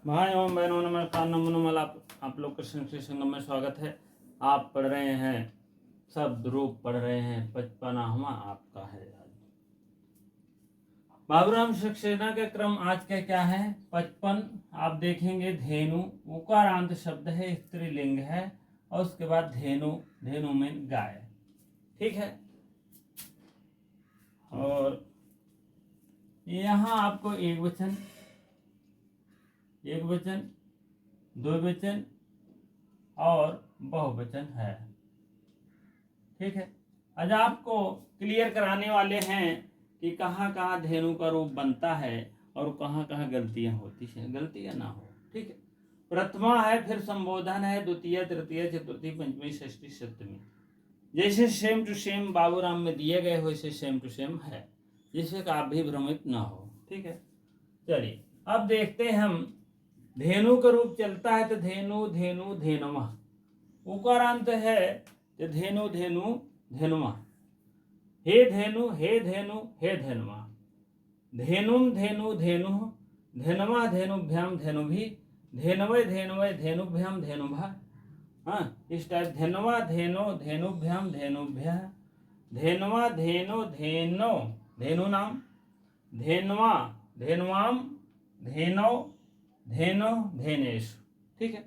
भाई एवं बहनों नमस्कार नमो नमल आप लोग कृष्ण श्री संगम में स्वागत है। आप पढ़ रहे हैं शब्द रूप पढ़ रहे हैं 55वां आपका है आज बाबूराम सक्सेना के क्रम आज के क्या है 55। आप देखेंगे धेनु उकारांत शब्द है, स्त्रीलिंग है और उसके बाद धेनु, धेनु में गाय, ठीक है। और यहाँ आपको एक वचन द्विवचन और बहुवचन है, ठीक है। आज आपको क्लियर कराने वाले हैं कि कहाँ कहाँ धेनु का रूप बनता है और कहाँ कहाँ गलतियां होती हैं, गलतियां ना हो, ठीक है। प्रथमा है, फिर संबोधन है, द्वितीय तृतीय चतुर्थी पंचमी षष्ठी सप्तमी, जैसे सेम टू सेम बाबूराम में दिए गए वैसे सेम टू सेम है, जिससे कि आप भी भ्रमित ना हो, ठीक है। चलिए अब देखते हैं हम धेनु का रूप चलता है तो धेनु धेनु धेनुमा, उकारांत है तो धेनु धेनु धेनुमा, हे धेनु हे धेनु हे धेनुमा, धेनुम धेनु धेनु धेनुमा धेनुभ्याम धेनुभि, धेनवय धेनवय धेनुभ्याम धेनुभा। हाँ, इस टाइप धेनवा धेनो धेनुभ्याम धेनुभ्य, धेनवा धेनो धेनो धेनु नाम, धेनवा धेनवाम धेनो धेनो धेनेश, ठीक है।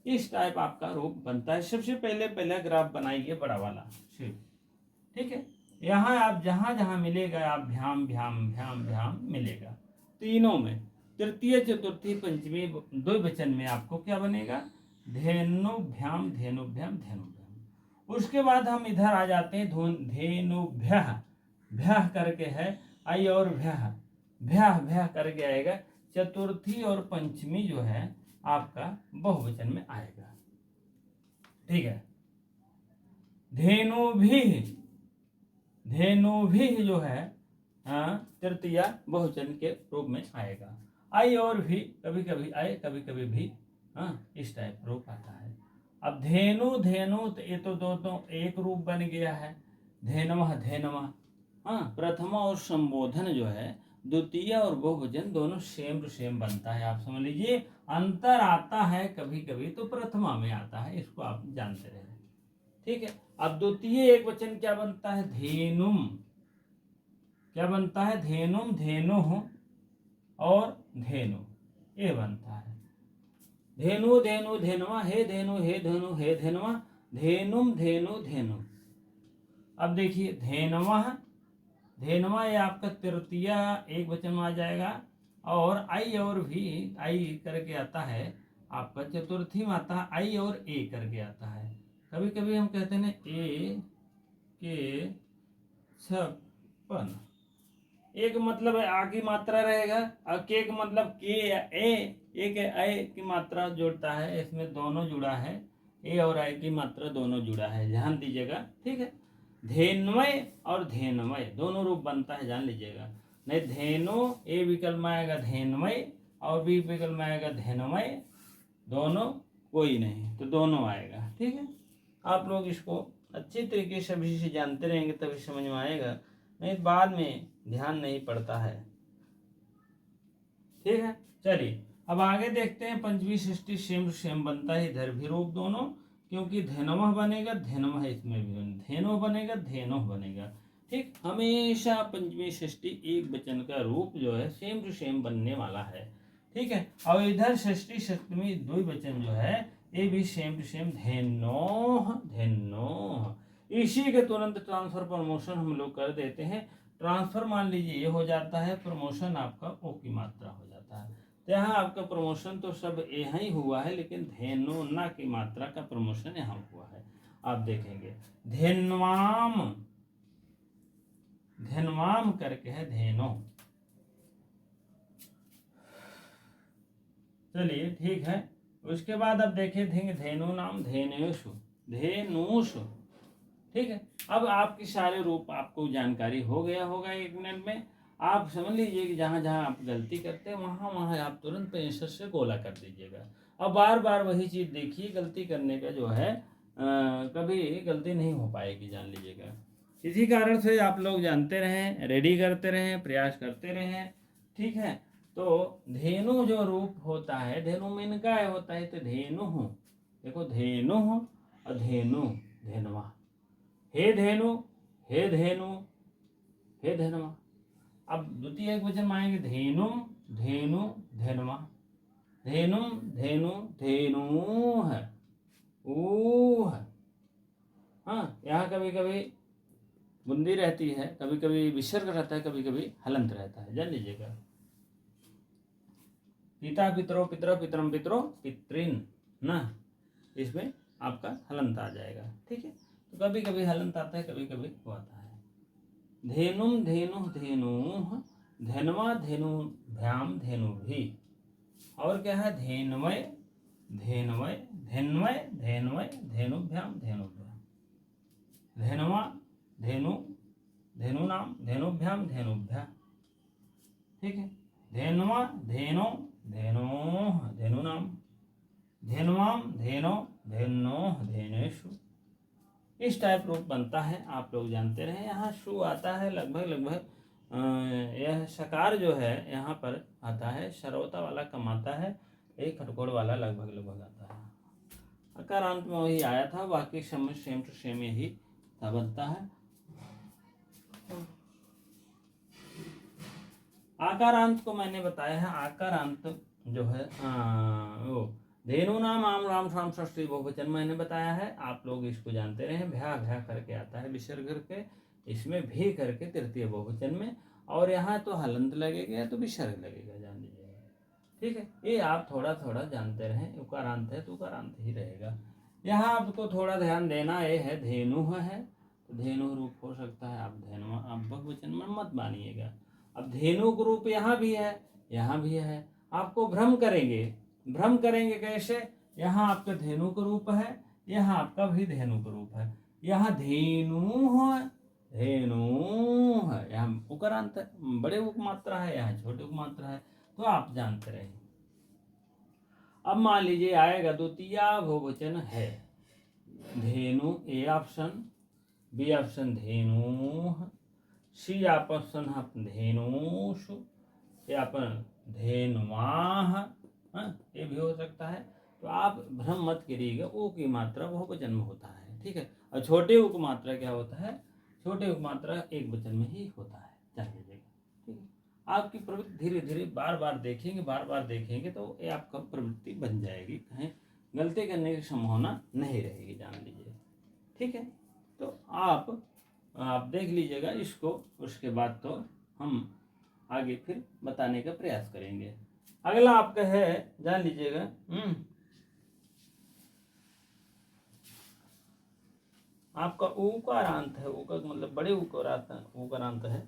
इस टाइप आपका रूप बनता है। सबसे पहले ग्राफ बनाइए बड़ा वाला, ठीक है। यहाँ आप जहाँ जहाँ मिलेगा आप भ्याम भ्याम भ्याम भ्याम मिलेगा तीनों में, तृतीय चतुर्थी पंचमी द्विवचन में आपको क्या बनेगा धेनुभ्याम धेनुभ्याम धेनुभ्याम। उसके बाद हम इधर आ जाते हैं धेनुभ्यः, भ्यः करके है आई और भ्यः, भ्यः भ्यः करके आएगा। चतुर्थी और पंचमी जो है आपका बहुवचन में आएगा, ठीक है। धेनुभि जो है तृतीया बहुवचन के रूप में आएगा। आई और भी कभी कभी आए कभी कभी भी इस टाइप रूप आता है। अब धेनु धेनु तो ये तो दोनों एक रूप बन गया है, धेनवः धेनवा। प्रथमा और संबोधन जो है द्वितीय और बहुवचन दोनों सेम टू सेम बनता है। आप समझ लीजिए अंतर आता है कभी कभी तो प्रथमा में आता है, इसको आप जानते रहे, ठीक है। अब द्वितीय एक वचन क्या बनता है धेनुम, क्या बनता है धेनुम धेनु और धेनु, ये बनता है धेनु धेनु धेनुआ, हे धेनु हे धेनु हे धेनुआ, धेनुम धेनु धेनु। अब देखिए धेनवा, धेनवा ये आपका तृतीय एक वचन में आ जाएगा और आई और भी आई करके आता है आपका चतुर्थी में आता है, आई और ए करके आता है। कभी कभी हम कहते हैं ए के छप्पन, एक मतलब आ की मात्रा रहेगा और के का मतलब के ए, एक ए की मात्रा जोड़ता है, इसमें दोनों जुड़ा है, ए और आई की मात्रा दोनों जुड़ा है, ध्यान दीजिएगा, ठीक है। धेन्वय और धेनमय दोनों रूप बनता है, जान लीजिएगा। नहीं धेनु ए विकल्प में आएगा धेनमय और बी विकल्प में आएगा धेनमय, दोनों कोई नहीं तो दोनों आएगा, ठीक है। आप लोग इसको अच्छी तरीके से अभी से जानते रहेंगे तभी समझ में आएगा, नहीं बाद में ध्यान नहीं पड़ता है, ठीक है। चलिए अब आगे देखते हैं पंचमी षष्ठी सेम सेम बनता है, इधर भी रूप दोनों, क्योंकि धेनवः बनेगा धेनवः, इसमें भी धेनो बनेगा धेनो बनेगा, ठीक। हमेशा पंचमी षष्ठी एक वचन का रूप जो है सेम टू सेम बनने वाला है, ठीक है। और इधर षष्ठी सप्तमी द्विवचन जो है ये भी सेम टू सेम धेनोः धेनोः। इसी के तुरंत ट्रांसफर प्रमोशन हम लोग कर देते हैं। ट्रांसफर मान लीजिए ये हो जाता है, प्रमोशन आपका ओ की मात्रा हो जाता है। तो यहाँ आपका प्रमोशन तो सब यहाँ ही हुआ है, लेकिन धेनु ना की मात्रा का प्रमोशन यहाँ हुआ है। आप देखेंगे धेन्वाम, धेन्वाम करके है धेनो, चलिए ठीक है। उसके बाद अब देखें धेनु नाम धेनुषु, धेनुषु, ठीक है। अब आपके सारे रूप आपको जानकारी हो गया होगा एक मिनट में। आप समझ लीजिए कि जहाँ जहाँ आप गलती करते हैं वहाँ वहाँ आप तुरंत पेंसिल से गोला कर दीजिएगा। अब बार बार वही चीज़ देखिए, गलती करने का जो है कभी गलती नहीं हो पाएगी, जान लीजिएगा। इसी कारण से आप लोग जानते रहें, रेडी करते रहें, प्रयास करते रहें, ठीक है। तो धेनु जो रूप होता है, धेनु में काय होता है, तो धेनु, देखो धेनु और धेनु, धेनवा, हे धेनु, हे धेनु, हे धेनवा। अब द्वितीय एक वचन में आएंगे धेनु, धेनु, धेनवा, धेनु, धेनु, धेनु है, ऊ है। हाँ, यहाँ कभी कभी बुंदी रहती है, कभी कभी विसर्ग रहता है, कभी कभी हलंत रहता है, जान लीजिएगा। पिता पितरो, पितरो, पितरम पितरो, पितृन ना, इसमें आपका हलंत आ जाएगा। ठीक है, तो कभी कभी हलंत आता है, कभी कभी वो आता है। धेनुम, धेनु, धेनु, धेनवा, धेनु भ्याम, धेनु भी। और क्या है, धेनवय, धेनवय, धेनवय, धेनवय, धेनुभ्याम, धेनुभ्याम, धेनवा, धेनु, धेनु नाम, धेनुभ्याम, धेनुभ्या। ठीक है, धेनवा, धेनो, धेनो, धेनु नाम, धेनवाम, धेनो, धेनो, धेनेशु। इस टाइप रूप बनता है, आप लोग जानते रहे। यहाँ शु आता है लगभग यह शकार जो है यहाँ पर आता है, शरोता वाला कम आता है, एक खटकोड़ वाला लगभग आता है। अकारांत में वही आया था, बाकी सेम टू सेम यही था, बनता है। आकारांत को मैंने बताया है, आकारांत जो है वो धेनु नाम, आम, राम, शाम, षष्ठी बहुवचन मैंने बताया है, आप लोग इसको जानते रहे। भ्या भ्या करके आता है विसर्ग करके, इसमें भी करके तृतीय बहुवचन में, और यहाँ तो हलंत लगेगा तो विसर्ग लगेगा, जान लीजिएगा। ठीक है, ये आप थोड़ा थोड़ा जानते रहें। उकारांत है तो उकारांत ही रहेगा। यहाँ आपको थोड़ा ध्यान देना ये है, धेनु है तो धेनु रूप हो सकता है, आप धेनु आप बहुवचन में मत मानिएगा। अब धेनु का रूप यहाँ भी है, यहाँ भी है, आपको भ्रम करेंगे कैसे, यहाँ आपका धेनु का रूप है, यहाँ आपका भी धेनु का रूप है, यहाँ धेनु है, धेनु है, यहाँ उकारांत है, बड़े उपमात्रा है, यहाँ छोटे उपमात्रा है, तो आप जानते रहे। अब मान लीजिए आएगा द्वितीय बहुवचन है, धेनु A option, B option Dhenu, C option धेनुषु, या पर धेनुवाह, ये भी हो सकता है। तो आप भ्रम मत करिएगा, ओ की मात्रा बहुवचन में होता है। ठीक है, और छोटे ऊ की मात्रा क्या होता है, छोटे ऊ की मात्रा एक वचन में ही होता है, जान लीजिएगा। ठीक है, आपकी प्रवृत्ति धीरे धीरे बार बार देखेंगे तो ये आपका प्रवृत्ति बन जाएगी, कहीं गलती करने की संभावना नहीं रहेगी, जान लीजिए। ठीक है, तो आप देख लीजिएगा इसको, उसके बाद तो हम आगे फिर बताने का प्रयास करेंगे। अगला आपका है, जान लीजिएगा, आपका उकारांत है, उका मतलब बड़े उकारांत है।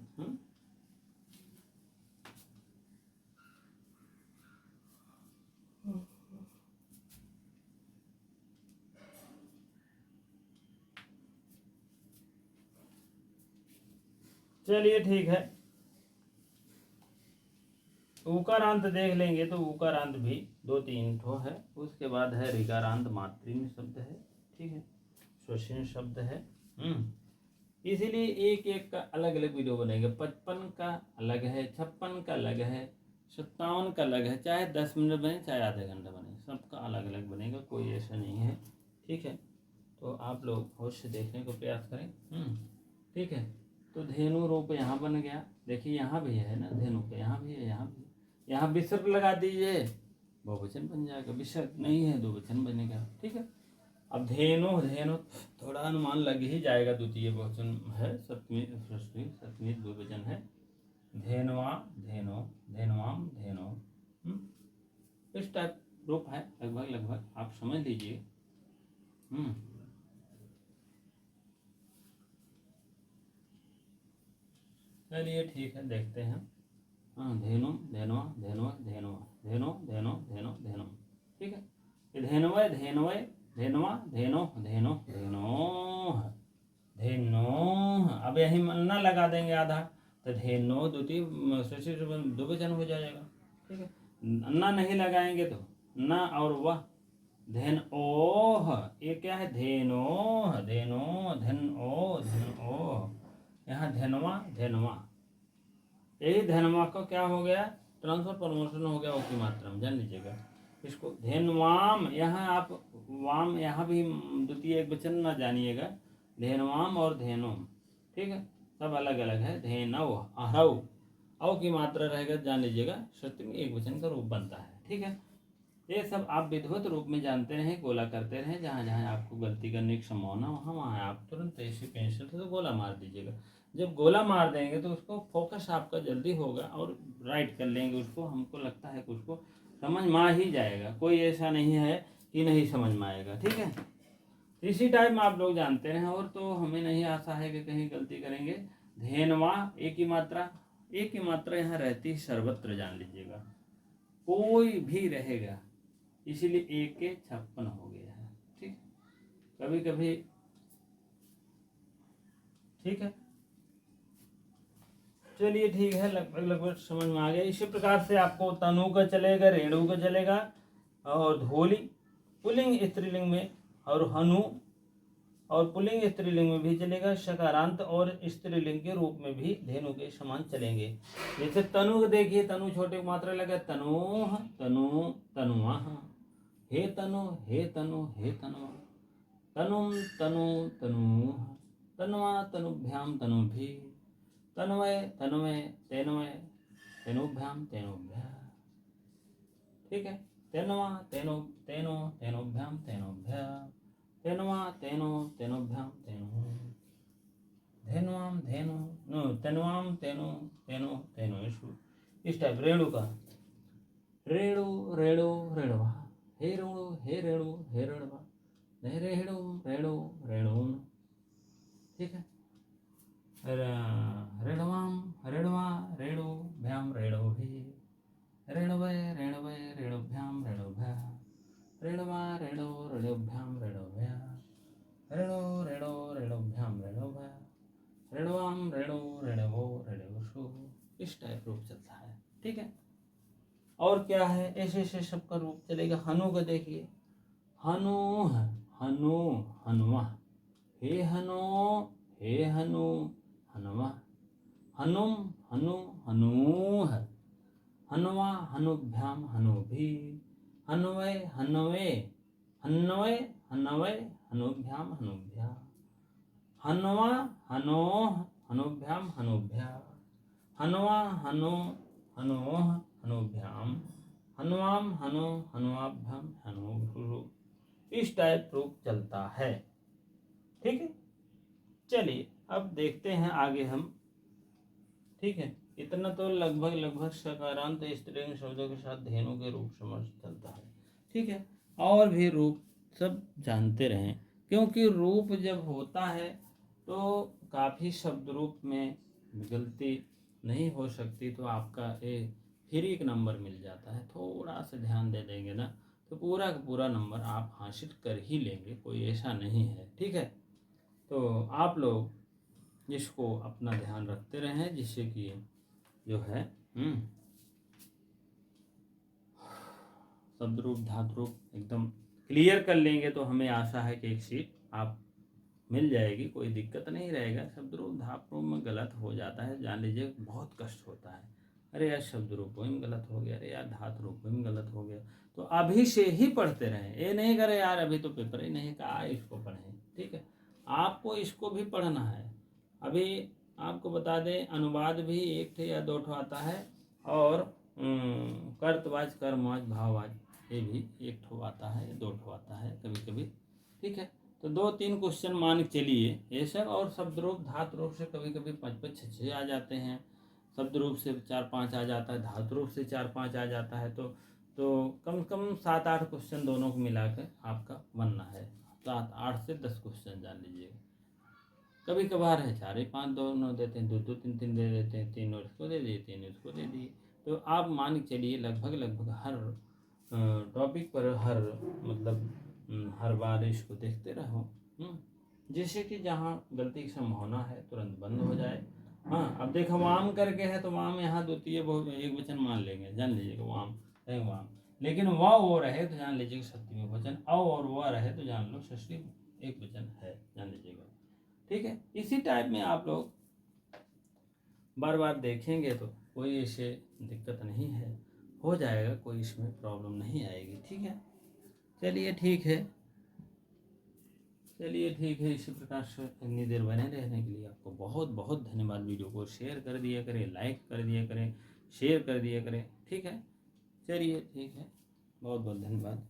चलिए ठीक है, उकारांत देख लेंगे तो उकारांत भी 2-3 ठो है। उसके बाद है ऋकारांत, मातृन शब्द है। ठीक है, श्वसन शब्द है। इसीलिए एक एक का अलग अलग वीडियो बनेगा। 55 का अलग है, 56 का अलग है, 57 का अलग है। चाहे 10 मिनट बने, चाहे आधे घंटे बने, सबका अलग अलग बनेगा, कोई ऐसा नहीं है। ठीक है, तो आप लोग होश से देखने को प्रयास करें। ठीक है, तो धेनु रूप यहाँ बन गया। देखिए यहाँ भी है ना, धेनु का यहाँ भी है, यहाँ भी, यहाँ विसर्ग लगा दीजिए, बहुवचन बन जाएगा। विसर्ग नहीं है, द्विवचन बनेगा। ठीक है, अब धेनु थोड़ा अनुमान लग ही जाएगा, द्वितीय बहुवचन है, सप्तमी द्विवचन है। धेनवा, धेनो, धेनवाम, धेनो, इस टाइप रूप है, लगभग आप समझ लीजिए। चलिए ठीक है, देखते हैं। धेनु, धेनवा, धेनवा, धेनवा, धेनो, धेनो, धेनो, धेनो। ठीक है, ये धेनवय, धेनवय, धेनवा, धेनो, धेनो, धेनो, धेनो। अब यही ना लगा देंगे आधा, तो धेनो द्विवचन हो जाएगा। ठीक है, अन्ना नहीं लगाएंगे तो ना और वह, धेन ओह, ये क्या है, धेनो, धेनो, धन ओ, धन ओ। यहाँ धेनवा, धेनवा, यही धेनवा को क्या हो गया, ट्रांसफर प्रमोशन हो गया ओ की मात्रा में, जान लीजिएगा इसको। धेनवाम, यहाँ आप वाम यहाँ भी द्वितीय एक वचन ना जानिएगा, धेनवाम और धेनुम, ठीक है, सब अलग अलग है। धेनव अहरव, अव की मात्रा रहेगा, जान लीजिएगा षष्ठी में एक वचन का रूप बनता है, ठीक है। ये सब आप विधिवत रूप में जानते रहें, गोला करते रहें, जहाँ जहाँ आपको गलती करने की संभावना वहाँ वहाँ आप तुरंत ऐसी पेंसिल से तो गोला मार दीजिएगा। जब गोला मार देंगे तो उसको फोकस आपका जल्दी होगा और राइट कर लेंगे उसको। हमको लगता है कि उसको समझ में आ ही जाएगा, कोई ऐसा नहीं है कि नहीं समझ में आएगा, ठीक है। इसी टाइप में आप लोग जानते हैं, और तो हमें नहीं आशा है कि कहीं गलती करेंगे। धेनवा, एक ही मात्रा यहाँ रहती है सर्वत्र, जान लीजिएगा, कोई भी रहेगा, इसीलिए एक के 56 हो गया है, ठीक। कभी कभी, ठीक है, चलिए ठीक है, लगभग समझ में आ गया। इसी प्रकार से आपको तनु का चलेगा, रेणु का चलेगा, और धोली पुल्लिंग स्त्रीलिंग में, और हनु और पुल्लिंग स्त्रीलिंग में भी चलेगा। शकारांत और स्त्रीलिंग के रूप में भी धेनु के समान चलेंगे। जैसे तनु को देखिए, तनु छोटे मात्रा लगा, तनु तनु तनुआ, हे तनु हे तनु हे तनु, तनुम तनु तनु, तनुआ तनुभ्याम तनुभि, तन्वय तन्वय तेन्वय तेनुभ्याम तेनुभ्या, ठीक है। तेनवा तेनो तेनो तेनोभ्याम तेनोभ्या, तेनवा तेनो तेनोभ्याम तेनो, धेनुआम धेनु नो तेनुआम तेनो तेनो तेनो। इस टाइप रेणु का, रेणु रेणु रेणुवा, हे रेणु हे रेणु हे रेणुवा, रेणु रेणु रेणु, ठीक है। रेणुवाम रेणुवा रेणुभ्याम रेणुभि, रेणुवय रेणुवय रेणुभ्याम रेणुभ्या, रेणुवा रेणु रेणुभ्याम रेणुभ्या, रेणु रेणु रेणुभ्याम रेणुभ्या, रेणुवाम रेणु रेणुवो रेणुषु। इस टाइप रूप चलता है, ठीक है। और क्या है, ऐसे ऐसे सबका रूप चलेगा। हनु का देखिए, हनु हनु हनुमा, हे हनु हे हनु हनुमा, हनुम हनु हनूह, हनुमा हनुभ्याम हनुभि, हन्वय हन्वय हन्वय हन्वय हनुभ्याम हनुभ्या, हन्वा हनोह हनुभ्याम हनुभ्या, हन्वा हनो हनोह हनुभ्याम, हन्वाम हनो हनुआभ्याम हनु। इस टाइप रूप चलता है, ठीक है। चलिए अब देखते हैं आगे हम, ठीक है। इतना तो लगभग सकारांत स्त्रीलिंग शब्दों के साथ धेनु के रूप समझ चलता है, ठीक है। और भी रूप सब जानते रहें, क्योंकि रूप जब होता है तो काफ़ी शब्द रूप में गलती नहीं हो सकती, तो आपका फिर एक नंबर मिल जाता है। थोड़ा सा ध्यान दे देंगे ना तो पूरा का पूरा नंबर आप हासिल कर ही लेंगे, कोई ऐसा नहीं है, ठीक है। तो आप लोग इसको अपना ध्यान रखते रहें, जिससे कि जो है शब्द रूप धातु रूप एकदम क्लियर कर लेंगे, तो हमें आशा है कि एक सीट आप मिल जाएगी, कोई दिक्कत नहीं रहेगा। शब्द रूप धातु रूप में गलत हो जाता है, जान लीजिए बहुत कष्ट होता है, अरे यार शब्द रूप में गलत हो गया, अरे यार धातु रूप में गलत हो गया। तो अभी से ही पढ़ते रहें, ये नहीं करे यार अभी तो पेपर ही नहीं कहा इसको पढ़ें, ठीक है। आपको इसको भी पढ़ना है। अभी आपको बता दें, अनुवाद भी एक ठे या दो ठो आता है, और कर्तवाच कर्मवाच भाववाच ये भी एक ठो आता है, दो ठो आता है कभी कभी, ठीक है। तो 2-3 क्वेश्चन मान के चलिए ये सब। और शब्द रूप धातु रूप से कभी कभी 5-5 6 आ जाते हैं, शब्द रूप से 4-5 आ जाता है, धातु रूप से 4-5 आ जाता है। तो कम से कम 7-8 क्वेश्चन दोनों को मिलाकर आपका बनना है। 7-8 से 10 क्वेश्चन जान लीजिएगा। कभी कभार है 4-5 दोनों देते हैं, 2-2 3-3 दे देते हैं, 3 उसको दे दिए 3 उसको दे दिए। तो आप मान के चलिए लगभग हर टॉपिक पर हर मतलब हर बार इसको देखते रहो, जैसे कि जहाँ गलती की संभावना है तुरंत बंद हो जाए। हाँ, अब देखो वाम करके है तो वाम यहाँ द्वितीय एक वचन मान लेंगे, जान लीजिएगा वाम है वाम। लेकिन वह वो रहे तो जान लीजिएगा षष्ठी में वचन, और वह रहे तो जान लो षष्ठी एक वचन है, जान लीजिएगा, ठीक है। इसी टाइप में आप लोग बार बार देखेंगे तो कोई ऐसे दिक्कत नहीं है, हो जाएगा, कोई इसमें प्रॉब्लम नहीं आएगी। ठीक है, चलिए ठीक है, इसी प्रकार से इतनी देर बने रहने के लिए आपको बहुत बहुत धन्यवाद। वीडियो को शेयर कर दिया करें, लाइक कर दिया करें, शेयर कर दिया करें। ठीक है, चलिए ठीक है, बहुत बहुत धन्यवाद।